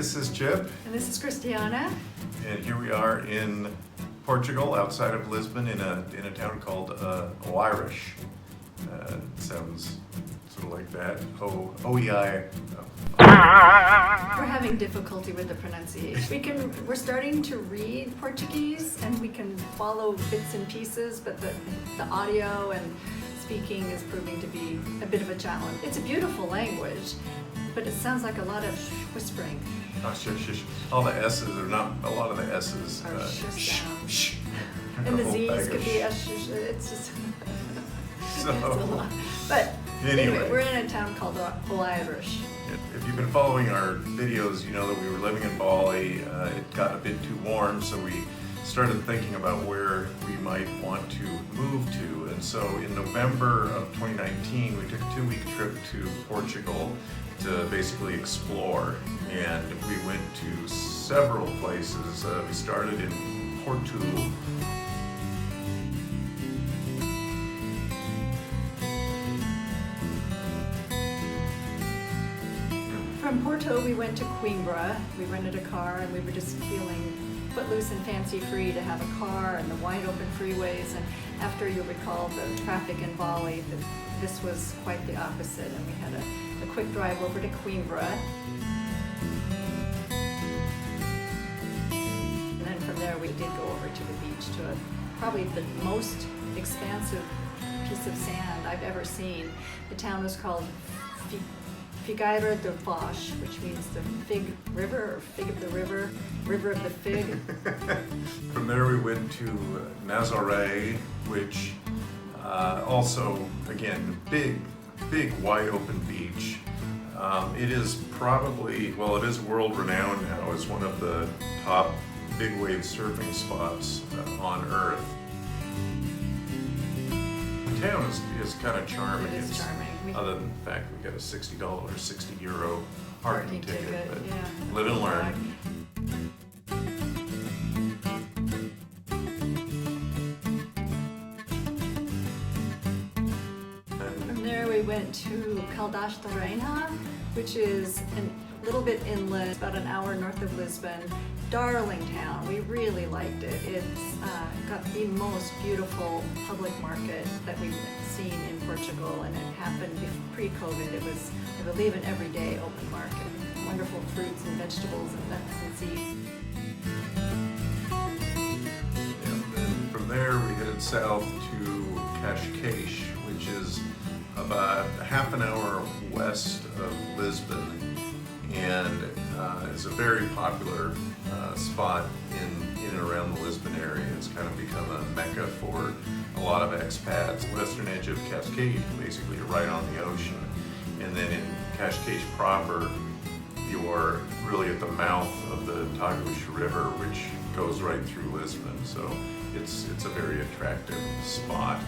this is Chip. And this is Christianna. And here we are in Portugal, outside of Lisbon, in a town called Oeiras. It sounds sort of like that. O-E-I. We're having difficulty with the pronunciation. We're starting to read Portuguese and we can follow bits and pieces, but the audio and speaking is proving to be a bit of a challenge. It's a beautiful language, but it sounds like a lot of whispering. Oh, shush. All the S's, or not a lot of the S's. Are Shh. And the Z's could be it's just So, it's a lot. But anyway, we're in a town called Oeiras. If you've been following our videos, you know that we were living in Bali. It got a bit too warm, so we started thinking about where we might want to move to. And so in November of 2019, we took a 2-week trip to Portugal to basically explore. And we went to several places. We started in Porto. From Porto, we went to Coimbra. We rented a car and we were just feeling footloose and fancy-free to have a car and the wide open freeways. And after you recall the traffic in Bali, this was quite the opposite. And we had a quick drive over to Coimbra. And then from there, we did go over to the beach to probably the most expansive piece of sand I've ever seen. The town was called Figueira do Foz, which means the fig river, or fig of the river of the fig. From there we went to Nazaré, which also, again, big wide open beach. It is probably, well, it is world renowned now as one of the top big wave surfing spots on earth. The town is kind of charming. It is charming. Other than the fact we got a $60 or €60 parking ticket, but yeah. Live and learn. From there we went to Caldas da Rainha, which is a little bit inland, about an hour north of Lisbon. Darling town. We really liked it. It's got the most beautiful public market that we've seen in Portugal, and it happened pre-COVID. It was, I believe, an everyday open market. Wonderful fruits and vegetables and nuts and seeds. And then from there we headed south to Cascais, which is about half an hour west of Lisbon, and is a very popular spot in and around the Lisbon area. It's kind of become a mecca for a lot of expats. Western edge of Cascais, basically you're right on the ocean, and then in Cascais proper, you're really at the mouth of the Tagus River, which goes right through Lisbon. So it's a very attractive spot.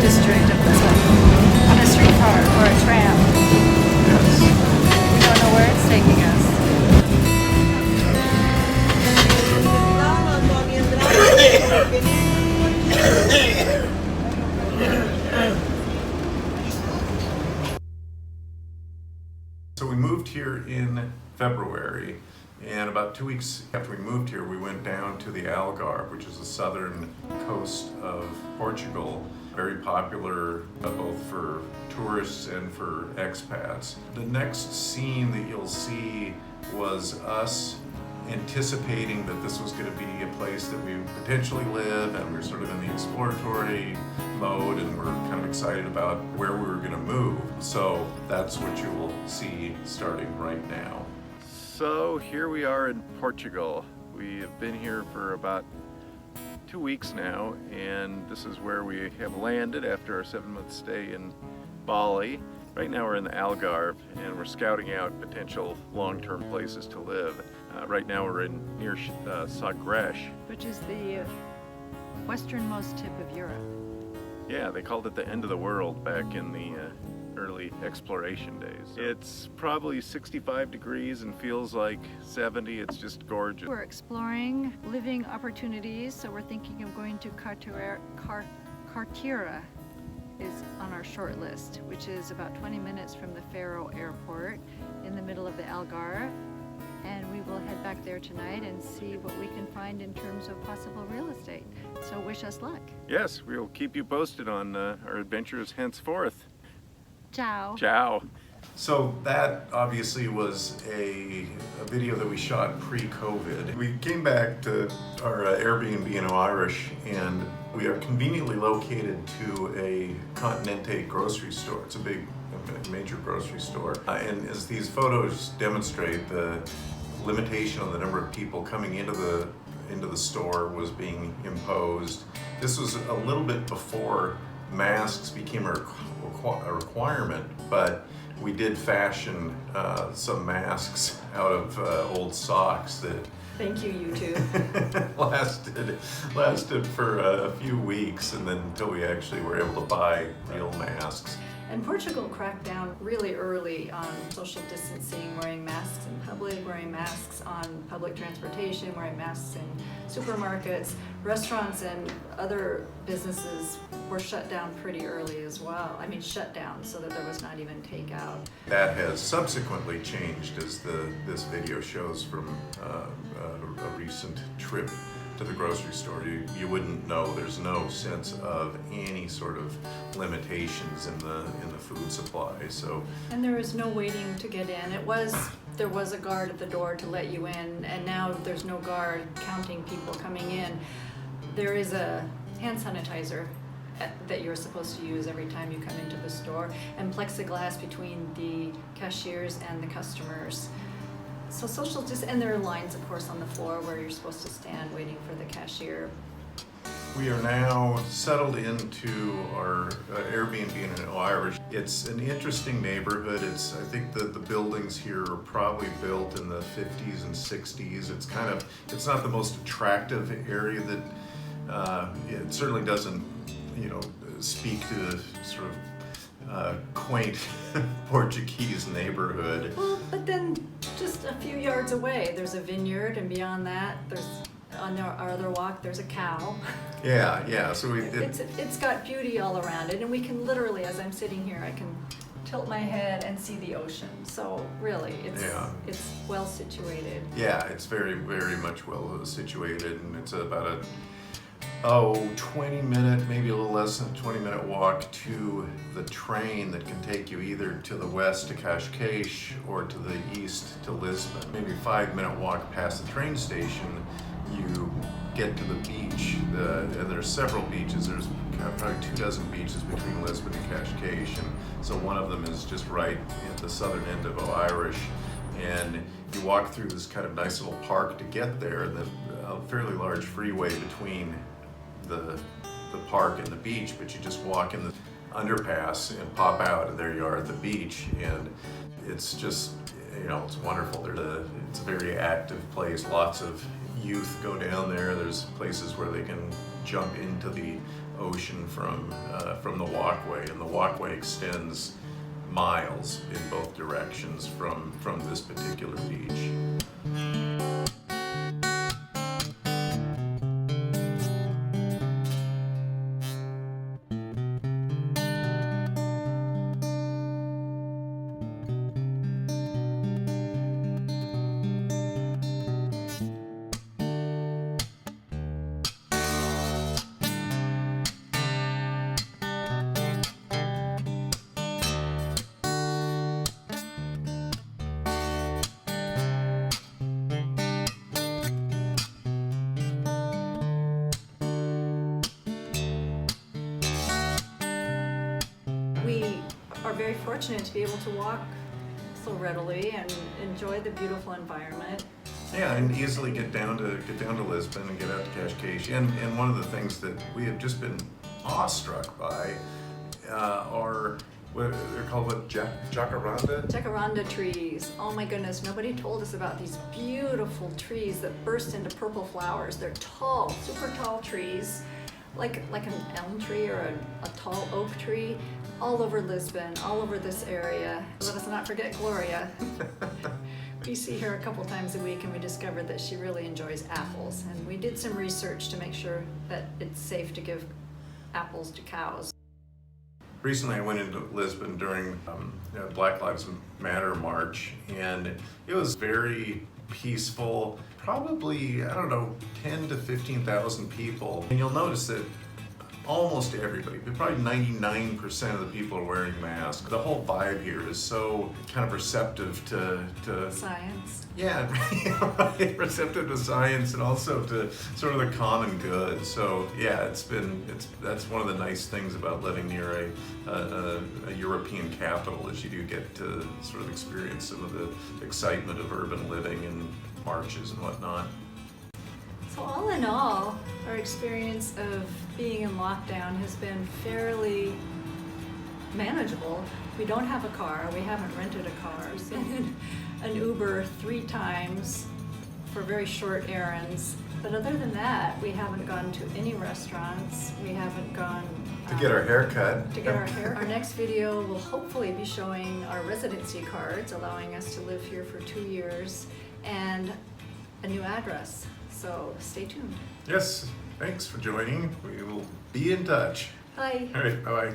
District of Lisbon on a streetcar or a tram. Yes. We don't know where it's taking us. So we moved here in February, and about 2 weeks after we moved here, we went down to the Algarve, which is the southern coast of Portugal. Very popular both for tourists and for expats. The next scene that you'll see was us anticipating that this was going to be a place that we would potentially live, and we were sort of in the exploratory mode, and we're kind of excited about where we were going to move. So that's what you will see starting right now. So here we are in Portugal. We have been here for about 2 weeks now, and this is where we have landed after our 7-month stay in Bali. Right now we're in the Algarve, and we're scouting out potential long-term places to live. Right now we're near Sagres, Which is the westernmost tip of Europe. Yeah, they called it the end of the world back in the early exploration days. It's probably 65 degrees and feels like 70. It's just gorgeous. We're exploring living opportunities, so we're thinking of going to Cartira is on our short list, which is about 20 minutes from the Faro airport in the middle of the Algarve. And we will head back there tonight and see what we can find in terms of possible real estate. So wish us luck. Yes, we'll keep you posted on our adventures henceforth. Ciao. Ciao. So that obviously was a video that we shot pre-COVID. We came back to our Airbnb in Irish, and we are conveniently located to a Continente grocery store. It's a major grocery store. And as these photos demonstrate, the limitation on the number of people coming into the store was being imposed. This was a little bit before masks became a requirement, but we did fashion some masks out of old socks that Thank you, YouTube. lasted for a few weeks, and then until we actually were able to buy real masks. And Portugal cracked down really early on social distancing, wearing masks in public, wearing masks on public transportation, wearing masks in supermarkets. Restaurants and other businesses were shut down pretty early as well. I mean, shut down so that there was not even takeout. That has subsequently changed, as this video shows from a recent trip to the grocery store. You wouldn't know. There's no sense of any sort of limitations in the food supply. So, and there was no waiting to get in. There was a guard at the door to let you in, and now there's no guard counting people coming in. There is a hand sanitizer that you're supposed to use every time you come into the store, and plexiglass between the cashiers and the customers. So social and there are lines, of course, on the floor where you're supposed to stand waiting for the cashier. we are now settled into our Airbnb in Irish. It's an interesting neighborhood. I think the buildings here are probably built in the 50s and 60s. It's not the most attractive area that, it certainly doesn't, speak to the sort of quaint Portuguese neighborhood. Well, but then just a few yards away, there's a vineyard, and beyond that, on our other walk, there's a cow. Yeah. So it's got beauty all around it, and we can literally, as I'm sitting here, I can tilt my head and see the ocean. So really, it's well situated. Yeah, it's very, very much well situated, and it's about a 20-minute, maybe a little less than a 20-minute walk to the train that can take you either to the west to Cascais or to the east to Lisbon. Maybe a 5-minute walk past the train station, you get to the beach. And there's several beaches. There's probably 24 beaches between Lisbon and Cascais, and so one of them is just right at the southern end of Irish. And you walk through this kind of nice little park to get there, and then a fairly large freeway between the park and the beach, but you just walk in the underpass and pop out, and there you are at the beach, and it's just, it's wonderful. It's a very active place. Lots of youth go down there. There's places where they can jump into the ocean from the walkway, and the walkway extends miles in both directions from this particular beach. We are very fortunate to be able to walk so readily and enjoy the beautiful environment. Yeah, and easily get down to Lisbon and get out to Cascais. And one of the things that we have just been awestruck by are what they're called, jacaranda? Jacaranda trees. Oh my goodness, nobody told us about these beautiful trees that burst into purple flowers. They're tall, super tall trees, like an elm tree or a tall oak tree, all over Lisbon, all over this area. Let us not forget Gloria. We see her a couple times a week and we discovered that she really enjoys apples. And we did some research to make sure that it's safe to give apples to cows. Recently I went into Lisbon during Black Lives Matter march, and it was very peaceful, probably, I don't know, 10 to 15,000 people. And you'll notice that almost everybody, probably 99% of the people are wearing masks. The whole vibe here is so kind of receptive to Science. yeah, receptive to science and also to sort of the common good. So yeah, that's one of the nice things about living near a European capital, is you do get to sort of experience some of the excitement of urban living and marches and whatnot. So all in all, our experience of being in lockdown has been fairly manageable. We don't have a car. We haven't rented a car. We've been in an Uber 3 times for very short errands. But other than that, we haven't gone to any restaurants. We haven't gone To get our hair cut. to get our hair. Our next video will hopefully be showing our residency cards, allowing us to live here for 2 years, and a new address. So stay tuned. Yes, thanks for joining. We will be in touch. Bye. All right, bye-bye.